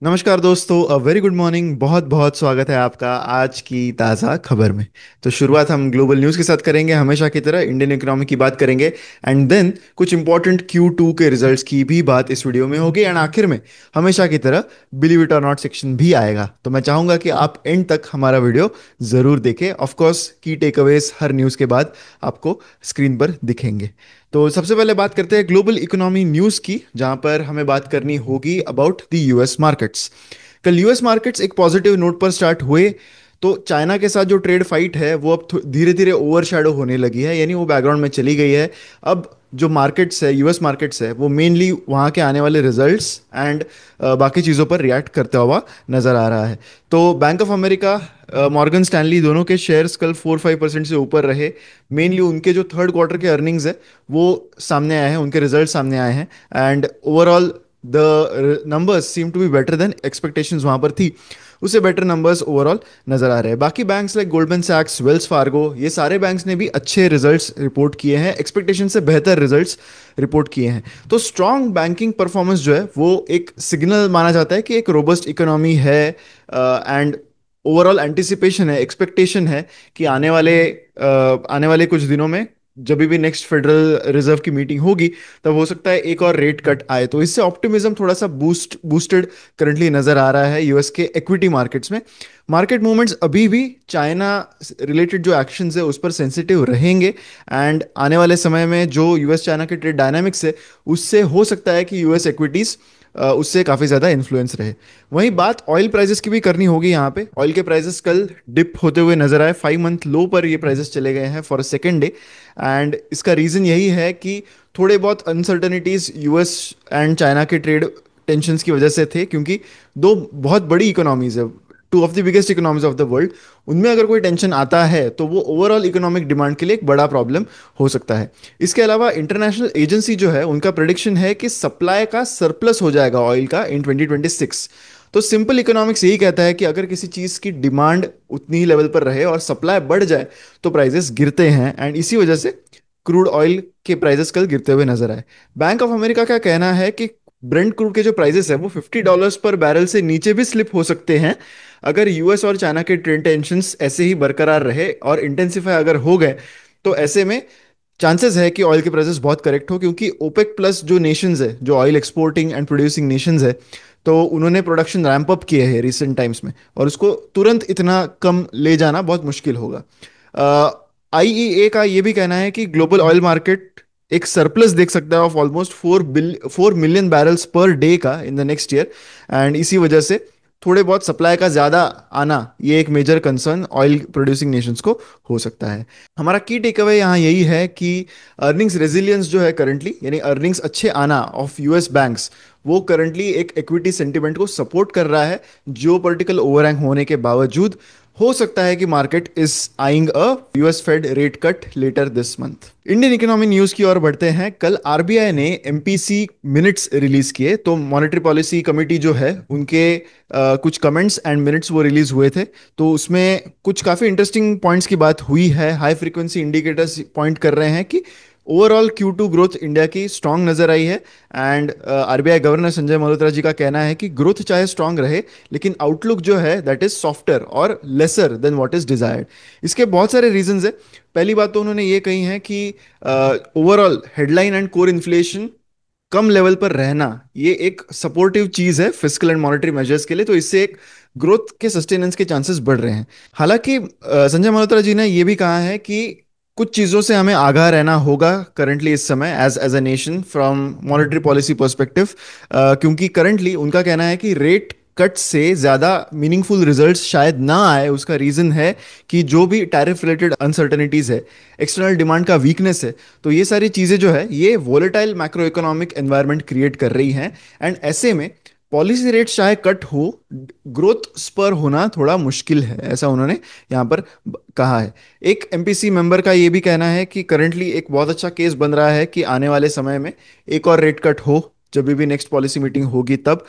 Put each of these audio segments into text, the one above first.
नमस्कार दोस्तों, a very good morning. बहुत बहुत स्वागत है आपका आज की ताज़ा खबर में। तो शुरुआत हम ग्लोबल न्यूज़ के साथ करेंगे, हमेशा की तरह इंडियन इकोनॉमी की बात करेंगे। एंड देन कुछ इंपॉर्टेंट Q2 के रिजल्ट्स की भी बात इस वीडियो में होगी। एंड आखिर में हमेशा की तरह बिलीव इट और नॉट सेक्शन भी आएगा। तो मैं चाहूंगा कि आप एंड तक हमारा वीडियो ज़रूर देखें। ऑफ कोर्स की टेकअवेज हर न्यूज़ के बाद आपको स्क्रीन पर दिखेंगे। तो सबसे पहले बात करते हैं ग्लोबल इकोनॉमी न्यूज़ की, जहां पर हमें बात करनी होगी अबाउट द यूएस मार्केट्स। कल यूएस मार्केट्स एक पॉजिटिव नोट पर स्टार्ट हुए। तो चाइना के साथ जो ट्रेड फाइट है वो अब धीरे धीरे ओवरशैडो होने लगी है, यानी वो बैकग्राउंड में चली गई है। अब जो मार्केट्स है, यूएस मार्केट्स है, वो मेनली वहाँ के आने वाले रिजल्ट्स एंड बाकी चीज़ों पर रिएक्ट करता हुआ नज़र आ रहा है। तो bank of America, Morgan Stanley, दोनों के शेयर्स कल 4-5% से ऊपर रहे। मेनली उनके जो थर्ड क्वार्टर के अर्निंग्स है वो सामने आए हैं, उनके रिजल्ट सामने आए हैं। And overall the numbers seem to be better than expectations वहां पर थी, उससे बेटर नंबर्स ओवरऑल नजर आ रहे हैं। बाकी बैंक्स लाइक गोल्डमैन सैक्स, वेल्स फार्गो, ये सारे बैंक्स ने भी अच्छे रिजल्ट्स रिपोर्ट किए हैं, एक्सपेक्टेशन से बेहतर रिजल्ट्स रिपोर्ट किए हैं। तो स्ट्रॉन्ग बैंकिंग परफॉर्मेंस जो है वो एक सिग्नल माना जाता है कि एक रोबस्ट इकोनॉमी है। एंड ओवरऑल एंटिसिपेशन है, एक्सपेक्टेशन है कि आने वाले कुछ दिनों में जब भी नेक्स्ट फेडरल रिजर्व की मीटिंग होगी, तब हो सकता है एक और रेट कट आए। तो इससे ऑप्टिमिज्म थोड़ा सा बूस्टेड करंटली नजर आ रहा है यूएस के इक्विटी मार्केट्स में। मार्केट मूवमेंट्स अभी भी चाइना रिलेटेड जो एक्शंस है उस पर सेंसिटिव रहेंगे। एंड आने वाले समय में जो यूएस चाइना के ट्रेड डायनामिक्स है उससे हो सकता है कि यूएस इक्विटीज उससे काफ़ी ज़्यादा इन्फ्लुएंस रहे। वहीं बात ऑयल प्राइसेस की भी करनी होगी। यहाँ पे ऑयल के प्राइसेस कल डिप होते हुए नजर आए, 5 मंथ लो पर ये प्राइसेस चले गए हैं for a second day. And इसका रीज़न यही है कि थोड़े बहुत अनसर्टनिटीज़ यूएस एंड चाइना के ट्रेड टेंशन्स की वजह से थे, क्योंकि दो बहुत बड़ी इकोनॉमीज है, two of the biggest economies of the world. उनमें अगर कोई टेंशन आता है तो वो ओवरऑल इकोनॉमिक डिमांड के लिए एक बड़ा प्रॉब्लम हो सकता है। इसके अलावा इंटरनेशनल एजेंसी जो है उनका प्रेडिक्शन है कि सप्लाई का सरप्लस हो जाएगा ऑयल का इन 2026। तो सिंपल इकोनॉमिक्स यही कहता है कि अगर किसी चीज़ की डिमांड उतनी ही लेवल पर रहे और सप्लाई बढ़ जाए तो प्राइसेस गिरते हैं। एंड इसी वजह से क्रूड ऑयल के प्राइसेस कल गिरते हुए नजर आए। बैंक ऑफ अमेरिका का कहना है कि ब्रेंट क्रूड के जो प्राइसेस है वो $50 पर बैरल से नीचे भी स्लिप हो सकते हैं अगर यूएस और चाइना के ट्रेड टेंशंस ऐसे ही बरकरार रहे और इंटेंसिफाई अगर हो गए। तो ऐसे में चांसेस है कि ऑयल के प्राइसेस बहुत करेक्ट हो, क्योंकि ओपेक प्लस जो नेशंस है, जो oil exporting and producing Nations है, तो उन्होंने प्रोडक्शन रैंप अप किए हैं रिसेंट टाइम्स में, और उसको तुरंत इतना कम ले जाना बहुत मुश्किल होगा। आईईए का ये भी कहना है कि ग्लोबल ऑयल मार्केट एक सरप्लस देख सकता है of almost 4 million barrels per day का in the next year. And इसी वजह से थोड़े बहुत सप्लाई का ज़्यादा आना ये एक major concern oil producing nations को हो सकता है। हमारा की टेक अवे यहाँ यही है कि अर्निंग्स रेजिलियंस जो है करंटली, यानी अर्निंग्स अच्छे आना ऑफ यूएस बैंक्स, वो करंटली एक इक्विटी सेंटिमेंट को सपोर्ट कर रहा है। जियो पॉलिटिकल ओवरहैंग होने के बावजूद हो सकता है कि market is eyeing a US Fed rate cut later this month. Indian economy news की ओर बढ़ते हैं। कल आरबीआई ने एमपीसी मिनट्स रिलीज किए। तो मॉनेटरी पॉलिसी कमेटी जो है उनके कुछ कमेंट्स एंड मिनट्स वो रिलीज हुए थे। तो उसमें कुछ काफ़ी इंटरेस्टिंग पॉइंट्स की बात हुई है। हाई फ्रीक्वेंसी इंडिकेटर्स पॉइंट कर रहे हैं कि ओवरऑल Q2 ग्रोथ इंडिया की स्ट्रांग नजर आई है। And RBI governor Sanjay Malhotra ji का कहना है कि ग्रोथ चाहे स्ट्रांग रहे, लेकिन आउटलुक जो है दैट इज सॉफ्टर और lesser than what is desired. इसके बहुत सारे रीजंस है। पहली बात तो उन्होंने ये कही है कि overall headline and core inflation come level पर रहना ये एक सपोर्टिव चीज है फिस्कल एंड मॉनेटरी मेजर्स के लिए। तो इससे एक ग्रोथ के सस्टेनेंस के चांसेस बढ़ रहे हैं। हालांकि संजय मल्होत्रा जी ने यह भी कहा है कि कुछ चीज़ों से हमें आगाह रहना होगा करंटली इस समय as as a nation from monetary policy perspective. क्योंकि करंटली उनका कहना है कि रेट कट से ज़्यादा मीनिंगफुल रिजल्ट्स शायद ना आए। उसका रीज़न है कि जो भी टैरिफ रिलेटेड अनसर्टनिटीज़ है, एक्सटर्नल डिमांड का वीकनेस है, तो ये सारी चीज़ें जो है ये volatile macro economic environment create कर रही हैं। एंड ऐसे में पॉलिसी रेट चाहे कट हो, ग्रोथ स्पर होना थोड़ा मुश्किल है, ऐसा उन्होंने यहाँ पर कहा है। एक एमपीसी मेंबर का ये भी कहना है कि करंटली एक बहुत अच्छा केस बन रहा है कि आने वाले समय में एक और रेट कट हो जब भी नेक्स्ट पॉलिसी मीटिंग होगी तब।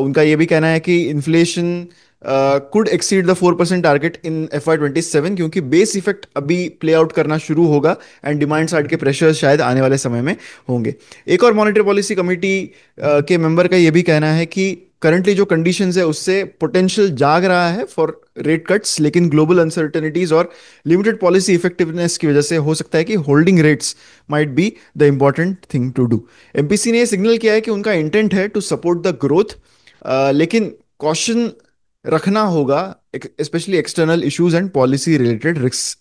उनका ये भी कहना है कि inflation could exceed the 4% target in FY27, क्योंकि बेस इफेक्ट अभी प्ले आउट करना शुरू होगा एंड डिमांड साइड के प्रेशर्स शायद आने वाले समय में होंगे। एक और मॉनेटरी पॉलिसी कमेटी के मेंबर का ये भी कहना है कि करंटली जो कंडीशंस है उससे पोटेंशियल जाग रहा है फॉर रेट कट्स, लेकिन ग्लोबल अनसर्टेनिटीज और लिमिटेड पॉलिसी इफेक्टिवनेस की वजह से हो सकता है कि holding rates might be the important thing to do. MPC ने सिग्नल किया है कि उनका इंटेंट है टू सपोर्ट द ग्रोथ, लेकिन कॉशन रखना होगा, specially external issues and policy related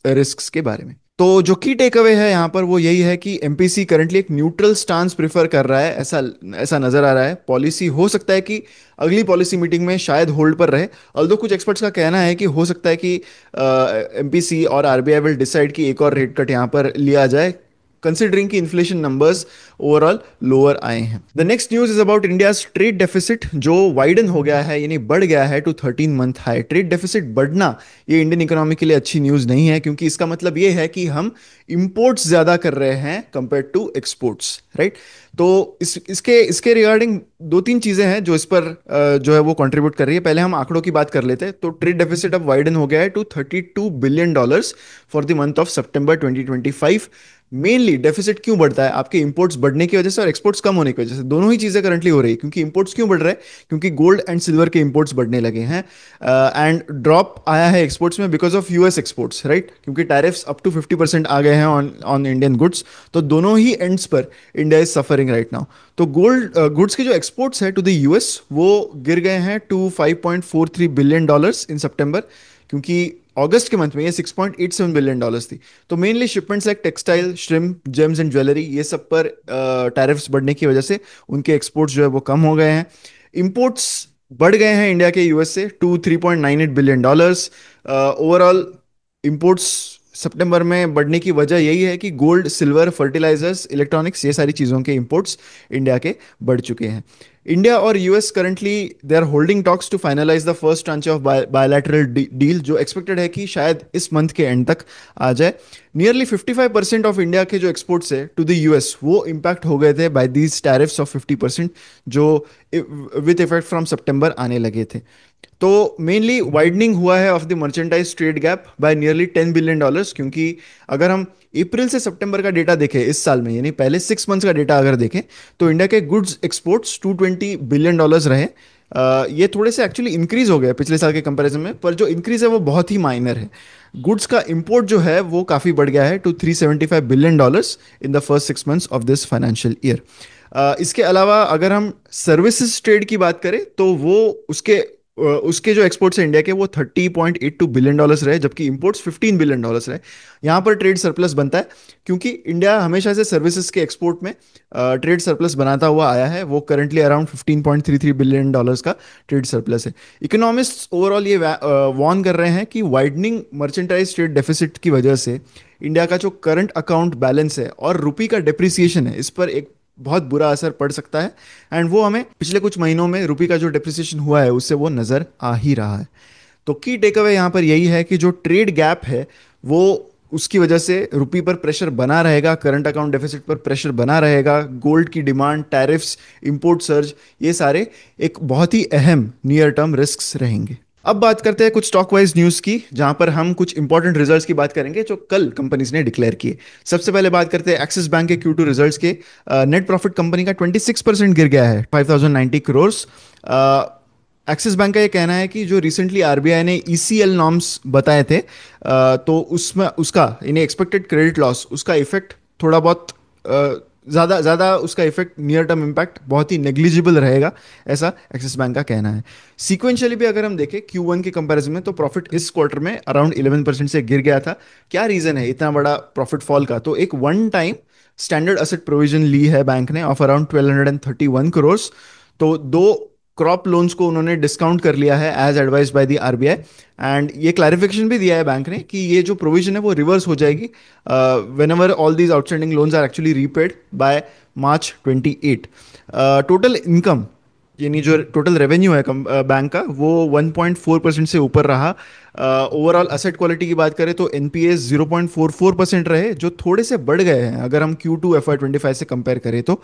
risk के बारे में। तो जो की टेक अवे है यहाँ पर वो यही है कि एमपीसी करंटली एक न्यूट्रल स्टांस प्रेफर कर रहा है, ऐसा ऐसा नजर आ रहा है। पॉलिसी हो सकता है कि अगली पॉलिसी मीटिंग में शायद होल्ड पर रहे, ऑल्दो कुछ एक्सपर्ट्स का कहना है कि हो सकता है कि एमपीसी और आरबीआई विल डिसाइड कि एक और रेट कट यहाँ पर लिया जाए, कंसिडरिंग कि इन्फ्लेशन नंबर्स ओवरऑल लोअर आए हैं। The next news is about India's trade deficit, जो वाइडन हो गया है, यानी बढ़ गया है to 13 month high. Trade deficit बढ़ना ये इंडियन इकोनॉमी के लिए अच्छी न्यूज नहीं है, क्योंकि इसका मतलब ये है कि हम इंपोर्ट्स ज्यादा कर रहे हैं कंपेयर टू एक्सपोर्ट्स, राइट। तो इसके इसके रिगार्डिंग दो तीन चीजें हैं जो इस पर जो है वो कंट्रीब्यूट कर रही है। पहले हम आंकड़ों की बात कर लेते हैं। तो ट्रेड डेफिसिट अब वाइडन हो गया है to $32 billion for the month of सितंबर 2025। मेनली डेफिसिट क्यों बढ़ता है? आपके इंपोर्ट्स बढ़ने की वजह से और एक्सपोर्ट्स कम होने की वजह से। दोनों ही चीजें करंटली हो रही है। क्योंकि इंपोर्ट्स क्यों बढ़ रहे हैं? क्योंकि गोल्ड एंड सिल्वर के इंपोर्ट्स बढ़ने लगे हैं, एंड ड्रॉप आया है एक्सपोर्ट्स में because of US exports, right. क्योंकि टैरिफ्स अप टू 50% आ गए हैं ऑन ऑन इंडियन गुड्स। तो दोनों ही एंड्स पर India is suffering right now. तो गोल्ड गुड्स के जो एक्सपोर्ट्स है टू द यूएस वो गिर गए हैं टू $5.43 बिलियन इन सितंबर, क्योंकि अगस्त के मंथ में ये $6.87 बिलियन थी। तो mainly shipments like textile, shrimp, James and jewellery, ये सब पर टैरिफ्स बढ़ने की वजह से उनके एक्सपोर्ट्स जो है वो कम हो गए हैं। इंपोर्ट्स बढ़ गए हैं इंडिया के यूएस से टू $3.98 बिलियन। ओवरऑल इंपोर्ट्स सितंबर में बढ़ने की वजह यही है कि गोल्ड, सिल्वर, फर्टिलाइजर्स, इलेक्ट्रॉनिक्स, ये सारी चीज़ों के इंपोर्ट्स इंडिया के बढ़ चुके हैं। इंडिया और US currently they are holding talks to finalise the first tranche of bilateral deal, जो एक्सपेक्टेड है कि शायद इस मंथ के एंड तक आ जाए। नियरली 55% ऑफ इंडिया के जो एक्सपोर्ट्स है टू द यूएस वो इम्पैक्ट हो गए थे बाय दीज टैरिफ्स ऑफ 50%, जो विथ इफेक्ट फ्रॉम सितंबर आने लगे थे। तो मेनली वाइडनिंग हुआ है of the merchandise trade gap bye nearly $10 billion, क्योंकि अगर हम अप्रैल से सितंबर का डेटा देखें इस साल में, यानी पहले 6 मंथ्स का डेटा अगर देखें, तो इंडिया के गुड्स एक्सपोर्ट्स $220 बिलियन रहे। ये थोड़े से एक्चुअली इंक्रीज हो गए पिछले साल के कंपैरिजन में, पर जो इंक्रीज है वो बहुत ही माइनर है। गुड्स का इंपोर्ट जो है वो काफ़ी बढ़ गया है to $375 billion in the first 6 months of this financial year. इसके अलावा अगर हम सर्विसेज ट्रेड की बात करें तो वो उसके जो एक्सपोर्ट्स है इंडिया के वो $30.82 बिलियन रहे, जबकि इंपोर्ट्स $15 बिलियन रहे। यहाँ पर ट्रेड सरप्लस बनता है, क्योंकि इंडिया हमेशा से सर्विसेज के एक्सपोर्ट में ट्रेड सरप्लस बनाता हुआ आया है। वो करंटली अराउंड $15.33 बिलियन का ट्रेड सरप्लस है। इकोनॉमिस्ट्स ओवरऑल ये वार्न कर रहे हैं कि वाइडनिंग मर्चेंटाइज ट्रेड डेफिसिट की वजह से इंडिया का जो करंट अकाउंट बैलेंस है और रुपी का डेप्रिसिएशन है, इस पर एक बहुत बुरा असर पड़ सकता है। एंड वो हमें पिछले कुछ महीनों में रुपी का जो डेप्रिसिएशन हुआ है उससे वो नज़र आ ही रहा है। तो की टेक अवे यहाँ पर यही है कि जो ट्रेड गैप है वो उसकी वजह से रुपी पर प्रेशर बना रहेगा, करंट अकाउंट डेफिसिट पर प्रेशर बना रहेगा। गोल्ड की डिमांड, टैरिफ्स, इंपोर्ट सर्ज, ये सारे एक बहुत ही अहम नियर टर्म रिस्क्स रहेंगे। अब बात करते हैं कुछ स्टॉक वाइज न्यूज़ की, जहां पर हम कुछ इंपॉर्टेंट रिजल्ट्स की बात करेंगे जो कल कंपनीज ने डिक्लेयर किए। सबसे पहले बात करते हैं एक्सिस बैंक के Q2 रिजल्ट्स के। नेट प्रॉफिट कंपनी का 26% गिर गया है, 5090 करोड़। एक्सिस बैंक का ये कहना है कि जो रिसेंटली आरबीआई ने ईसीएल नॉर्म्स बताए थे, तो उसमें उसका यानी एक्सपेक्टेड क्रेडिट लॉस, उसका इफेक्ट थोड़ा बहुत ज़्यादा ज़्यादा उसका इफेक्ट, नियर टर्म इम्पैक्ट बहुत ही नेग्लिजिबल रहेगा, ऐसा एक्सिस बैंक का कहना है। सीक्वेंशियली भी अगर हम देखें Q1 के कंपैरिजन में, तो प्रॉफिट इस क्वार्टर में अराउंड 11% से गिर गया था। क्या रीज़न है इतना बड़ा प्रॉफिट फॉल का? तो एक one time standard asset provision ली है बैंक ने ऑफ अराउंड 1231 करोड़। तो दो क्रॉप लोन्स को उन्होंने डिस्काउंट कर लिया है as advise by the RBI, and ये क्लैरिफिकेशन भी दिया है बैंक ने कि ये जो प्रोविजन है वो रिवर्स हो जाएगी whenever all these outstanding loans are actually repaid by March 28। Total income यानी जो टोटल रेवेन्यू है बैंक का वो 1.4% से ऊपर रहा। ओवरऑल असेट क्वालिटी की बात करें तो एनपीए 0.44% रहे, जो थोड़े से बढ़ गए हैं अगर हम Q2 FY25 से कंपेयर करें तो।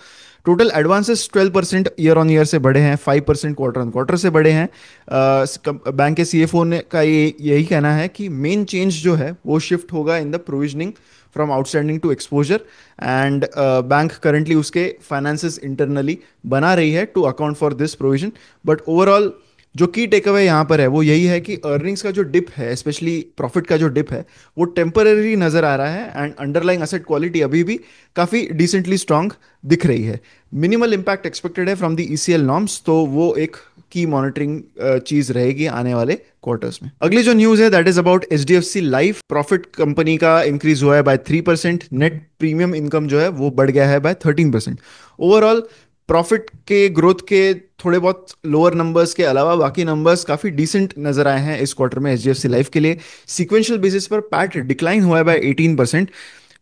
Total advances 12% year on year से बढ़े हैं, 5% क्वार्टर ऑन क्वार्टर से बढ़े हैं। बैंक के CFO ने का ये यही कहना है कि मेन चेंज जो है वो शिफ्ट होगा in the provisioning from outstanding to exposure, and bank currently उसके फाइनेंसेस इंटरनली बना रही है to account for this provision. But overall जो की टेक अवे यहाँ पर है वो यही है कि अर्निंग्स का जो डिप है, स्पेशली प्रॉफिट का जो डिप है, वो टेम्पररी नजर आ रहा है, एंड अंडरलाइंग असेट क्वालिटी अभी भी काफी डिसेंटली स्ट्रांग दिख रही है। मिनिमल इम्पैक्ट एक्सपेक्टेड है फ्रॉम द ईसीएल नॉर्म्स, तो वो एक की मॉनिटरिंग चीज रहेगी आने वाले क्वार्टर्स में। अगली जो न्यूज है that is about HDFC life. Profit company का इंक्रीज हुआ है बाय 3%, नेट प्रीमियम इनकम जो है वो बढ़ गया है बाय 13%। ओवरऑल प्रॉफिट के ग्रोथ के थोड़े बहुत लोअर नंबर्स के अलावा बाकी नंबर्स काफी डिसेंट नजर आए हैं इस क्वार्टर में एचडीएफसी लाइफ के लिए। सीक्वेंशियल बेसिस पर पैट डिक्लाइन हुआ है by 18%,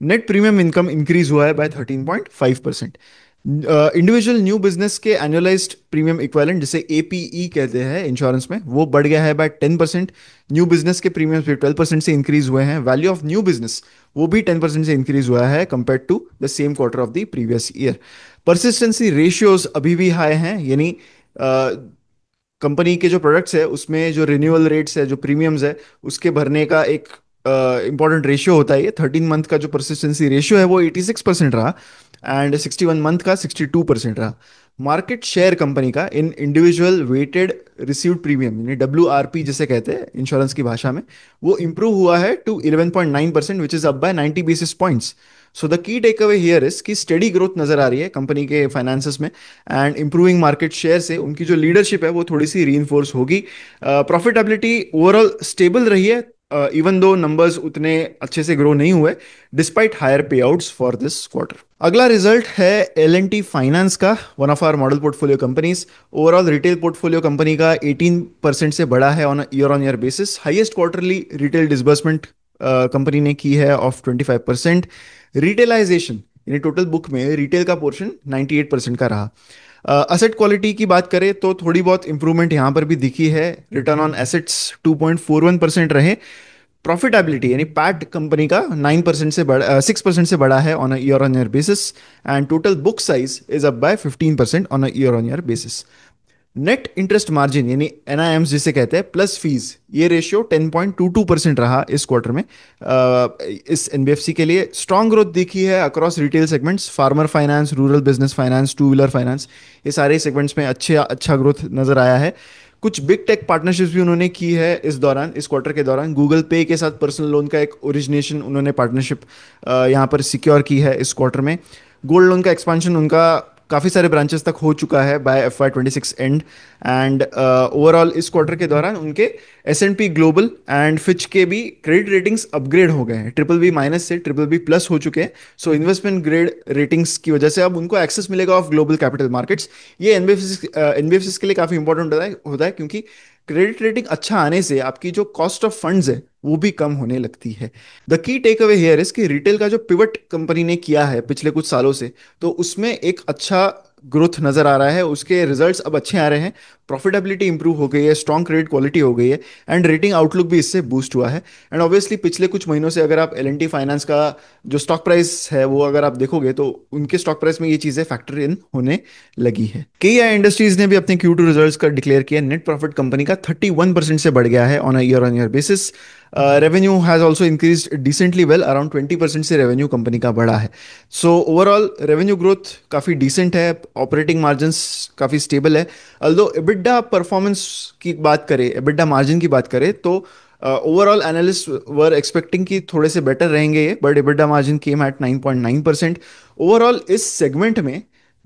net premium income increase हुआ है बाय 13.5%। इंडिविजुअल न्यू बिजनेस के एनुअलाइज्ड प्रीमियम इक्विवेलेंट, जिसे एपीई कहते हैं इंश्योरेंस में, वो बढ़ गया है बाय 10%। न्यू बिजनेस के प्रीमियम्स भी 12% से इंक्रीज हुए हैं। वैल्यू ऑफ न्यू बिजनेस वो भी 10% से इंक्रीज हुआ है compared to the same quarter of the previous year. Persistency ratios अभी भी हाई हैं, यानी कंपनी के जो प्रोडक्ट्स है उसमें जो रिन्यूअल रेट्स है, जो प्रीमियम्स है, उसके भरने का एक इंपॉर्टेंट रेशियो होता है। ये 13 मंथ का जो परसिस्टेंसी रेशियो है वो 86% रहा, एंड 61 मंथ का 62% रहा। मार्केट शेयर कंपनी का इन इंडिविजुअल वेटेड रिसीव्ड प्रीमियम, यानी डब्ल्यू जिसे कहते हैं इंश्योरेंस की भाषा में, वो इंप्रूव हुआ है to 11.9%, which is up by 90 basis points. So the key takeaway here is कि स्टेडी ग्रोथ नजर आ रही है कंपनी के फाइनेंसेस में, एंड इंप्रूविंग मार्केट शेयर से उनकी जो लीडरशिप है वो थोड़ी सी री होगी। प्रॉफिटेबिलिटी ओवरऑल स्टेबल रही है, इवन दो नंबर्स उतने अच्छे से ग्रो नहीं हुए despite higher payouts for this quarter. अगला रिजल्ट है एल एंड टी फाइनेंस का, one of our model portfolio companies. Overall retail portfolio company का 18% से बढ़ा है on year basis. Highest quarterly retail disbursement company ने की है ऑफ 25%। रिटेलाइजेशन यानी टोटल बुक में रिटेल का पोर्शन 98% का रहा। असेट क्वालिटी की बात करें तो थोड़ी बहुत इंप्रूवमेंट यहाँ पर भी दिखी है। रिटर्न ऑन एसेट्स 2.41% रहे। प्रॉफिटेबिलिटी यानी पैट कंपनी का 9% से बढ़ा 6% से बढ़ा है on year basis, and total book size is up bye 15% on year basis. Net interest margin यानी एनआईएम्स जिसे कहते हैं प्लस फीस, ये रेशियो 10.22% रहा इस क्वार्टर में। इस एनबीएफसी के लिए स्ट्रांग ग्रोथ दिखी है across retail segments, farmer finance, rural business finance, two wheeler finance, ये सारे सेगमेंट्स में अच्छा ग्रोथ नजर आया है। कुछ बिग टेक पार्टनरशिप्स भी उन्होंने की है इस क्वार्टर के दौरान। गूगल पे के साथ पर्सनल लोन का एक ओरिजिनेशन उन्होंने पार्टनरशिप यहाँ पर सिक्योर की है इस क्वार्टर में। गोल्ड लोन का एक्सपांशन उनका काफ़ी सारे ब्रांचेस तक हो चुका है by FY 26 end, and overall इस क्वार्टर के दौरान उनके S&P ग्लोबल एंड फिच के भी क्रेडिट रेटिंग्स अपग्रेड हो गए हैं, BBB- से BBB+ हो चुके हैं। सो इन्वेस्टमेंट ग्रेड रेटिंग्स की वजह से अब उनको एक्सेस मिलेगा ऑफ ग्लोबल कैपिटल मार्केट्स। ये एनबीएफसी के लिए काफ़ी इंपॉर्टेंट होता है क्योंकि क्रेडिट रेटिंग अच्छा आने से आपकी जो कॉस्ट ऑफ फंड्स है वो भी कम होने लगती है। The key takeaway here is कि रिटेल का जो पिवट कंपनी ने किया है पिछले कुछ सालों से, तो उसमें एक अच्छा ग्रोथ नजर आ रहा है, उसके रिजल्ट्स अब अच्छे आ रहे हैं। प्रॉफिटेबिलिटी इंप्रूव हो गई है, स्ट्रॉन्ग क्रेडिट क्वालिटी हो गई है, एंड रेटिंग आउटलुक भी इससे बूस्ट हुआ है। एंड ऑब्वियसली पिछले कुछ महीनों से अगर आप एल एंड टी फाइनेंस का जो स्टॉक प्राइस है वो अगर आप देखोगे तो उनके स्टॉक प्राइस में ये चीजें फैक्टर इन होने लगी है। केईआई इंडस्ट्रीज ने भी अपने Q2 रिजल्ट्स का डिक्लेयर किया। नेट प्रॉफिट कंपनी का 31% से बढ़ गया है on year basis. Revenue has also increase decently well, around 20% से रेवेन्यू कंपनी का बढ़ा है। सो ओवरऑल रेवेन्यू ग्रोथ काफ़ी डिसेंट है, ऑपरेटिंग मार्जिन्स काफ़ी स्टेबल है। अल्दो एबिडा परफॉर्मेंस की बात करें, एबिडा मार्जिन की बात करें तो ओवरऑल एनालिस्ट वर एक्सपेक्टिंग कि थोड़े से बेटर रहेंगे ये, but EBITDA margin came at 9.9%। Overall इस सेगमेंट में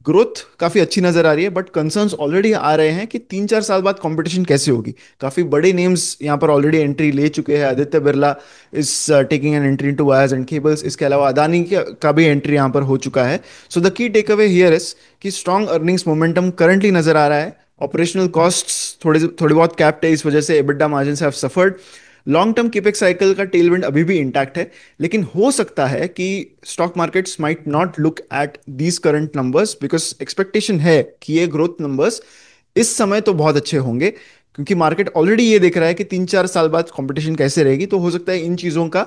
ग्रोथ काफी अच्छी नजर आ रही है, बट कंसर्न्स ऑलरेडी आ रहे हैं कि 3-4 साल बाद कंपटीशन कैसे होगी। काफी बड़े नेम्स यहाँ पर ऑलरेडी एंट्री ले चुके हैं। Aditya Birla is taking an entry into wires and cables, इसके अलावा अदानी का भी एंट्री यहाँ पर हो चुका है। So the key takeaway here is कि स्ट्रॉन्ग अर्निंग्स मोमेंटम करंटली नजर आ रहा है। ऑपरेशनल कॉस्ट्स थोड़ी बहुत कैप्ट है, इस वजह से EBITDA margin have suffered. Long term capex cycle का टेलविंड अभी भी इंटैक्ट है, लेकिन हो सकता है कि stock markets might not look at these current numbers, because expectation है कि ये ग्रोथ नंबर्स इस समय तो बहुत अच्छे होंगे, क्योंकि मार्केट ऑलरेडी ये देख रहा है कि 3-4 साल बाद कंपटीशन कैसे रहेगी। तो हो सकता है इन चीजों का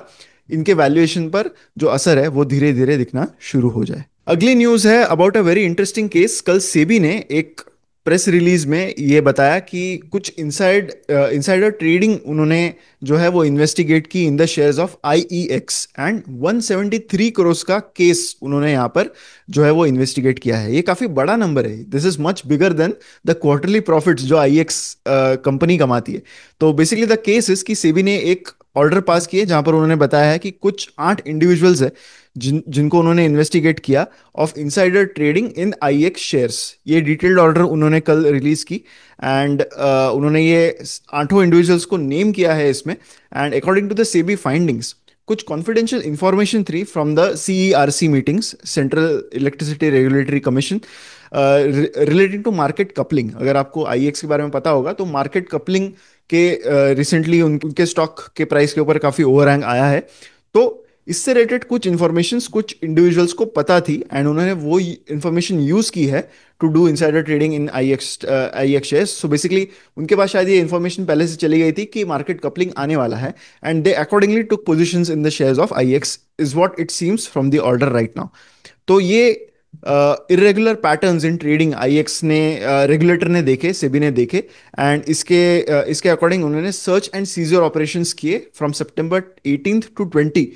इनके वैल्यूएशन पर जो असर है वो धीरे धीरे दिखना शुरू हो जाए। अगली न्यूज है about a very interesting case. कल सेबी ने एक प्रेस रिलीज में ये बताया कि कुछ इनसाइडर ट्रेडिंग उन्होंने जो है वो इन्वेस्टिगेट की इन the shares of IEX, and 173 crore का केस उन्होंने यहाँ पर जो है वो इन्वेस्टिगेट किया है। ये काफी बड़ा नंबर है, this is much bigger than the quarterly profits जो आईईएक्स कंपनी कमाती है। तो बेसिकली द केस इज कि सेबी ने एक ऑर्डर पास किए जहां पर उन्होंने बताया है कि कुछ 8 इंडिविजुअल्स है जिनको उन्होंने इन्वेस्टिगेट किया of insider trading in IEX shares. ये डिटेल्ड ऑर्डर उन्होंने कल रिलीज की, एंड उन्होंने ये 8 इंडिविजुअल्स को नेम किया है इसमें। And according to the SEBI findings, कुछ कॉन्फिडेंशियल इंफॉर्मेशन थी from the CERC meetings, central electricity regulatory commission, relating to market coupling. अगर आपको आईएक्स के बारे में पता होगा तो मार्केट कपलिंग के रिसेंटली उनके स्टॉक के प्राइस के ऊपर काफी ओवरहैंग आया है। तो इससे रिलेटेड कुछ इंफॉर्मेशन कुछ इंडिविजुअल्स को पता थी, एंड उन्होंने वो इंफॉर्मेशन यूज की है to do insider trading in IEX shares. So basically उनके पास शायद ये इंफॉर्मेशन पहले से चली गई थी कि मार्केट कपलिंग आने वाला है, and they accordingly took positions in the shares of IEX, is what it seems from the order right now. तो ये irregular patterns in trading IEX ने रेगुलेटर ने देखे, सेबी ने देखे, एंड इसके अकॉर्डिंग उन्होंने सर्च एंड सीजर ऑपरेशंस किए from September 18th to 20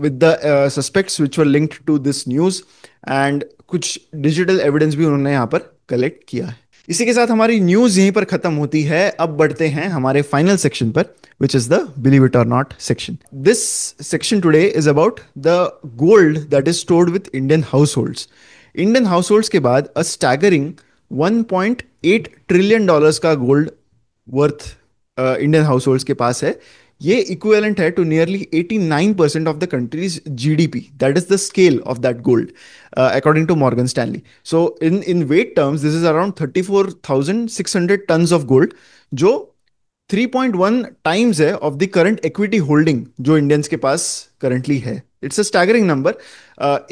with the suspects which were linked to this news, and कुछ डिजिटल एविडेंस भी उन्होंने यहाँ पर कलेक्ट किया है। इसी के साथ हमारी न्यूज यहीं पर खत्म होती है। अब बढ़ते हैं हमारे फाइनल सेक्शन पर, which is the believe it or not section. This section today is about the gold that is stored with Indian households. Indian households के बाद a staggering 1.8 ट्रिलियन डॉलर्स का गोल्ड वर्थ इंडियन हाउसहोल्ड्स के पास है। ये equivalent है to nearly 89% of the country's GDP. That is the scale of that gold according to Morgan Stanley. So in weight terms this is around 34,600 tons of gold, जो 3.1 times है of the current equity holding जो Indians के पास currently है। It's a staggering number.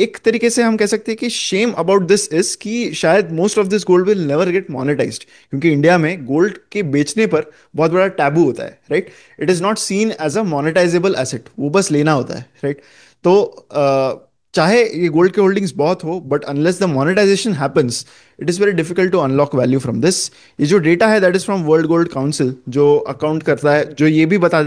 एक तरीके से हम कह सकते हैं कि शेम अबाउट दिस इज कि शायद most of this gold will never get monetised, क्योंकि इंडिया में गोल्ड के बेचने पर बहुत बड़ा टैबू होता है, right. It is not seen as a monetisable asset, वो बस लेना होता है, राइट। तो चाहे ये गोल्ड के होल्डिंग्स बहुत हो, but unless the monetisation happens it is very difficult to unlock value from this. ये जो डेटा है that is from World Gold Council, जो अकाउंट करता है, जो ये भी बता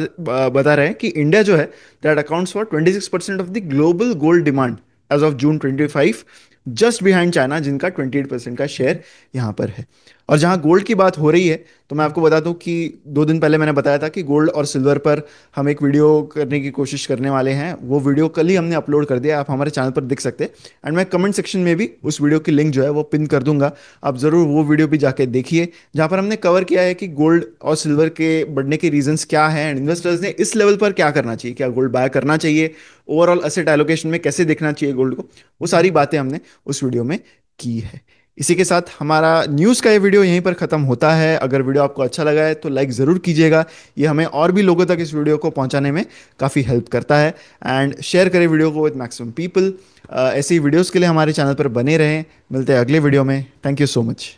रहे हैं कि इंडिया जो है that accounts for 26% of the global gold demand as of June 25, just behind China जिनका 28% का शेयर यहाँ पर है। और जहाँ गोल्ड की बात हो रही है तो मैं आपको बता दूं कि 2 दिन पहले मैंने बताया था कि गोल्ड और सिल्वर पर हम एक वीडियो करने की कोशिश करने वाले हैं। वो वीडियो कल ही हमने अपलोड कर दिया, आप हमारे चैनल पर देख सकते हैं, एंड मैं कमेंट सेक्शन में भी उस वीडियो की लिंक जो है वो पिन कर दूंगा। आप ज़रूर वो वीडियो भी जाके देखिए, जहाँ पर हमने कवर किया है कि गोल्ड और सिल्वर के बढ़ने के रीजंस क्या हैं, एंड इन्वेस्टर्स ने इस लेवल पर क्या करना चाहिए, क्या गोल्ड बाय करना चाहिए, ओवरऑल एसेट एलोकेशन में कैसे देखना चाहिए गोल्ड को, वो सारी बातें हमने उस वीडियो में की है। इसी के साथ हमारा न्यूज़ का ये वीडियो यहीं पर ख़त्म होता है। अगर वीडियो आपको अच्छा लगा है तो लाइक ज़रूर कीजिएगा, ये हमें और भी लोगों तक इस वीडियो को पहुंचाने में काफ़ी हेल्प करता है। एंड शेयर करें वीडियो को विद मैक्सिमम पीपल। ऐसी वीडियोज़ के लिए हमारे चैनल पर बने रहें। मिलते हैं अगले वीडियो में। Thank you so much.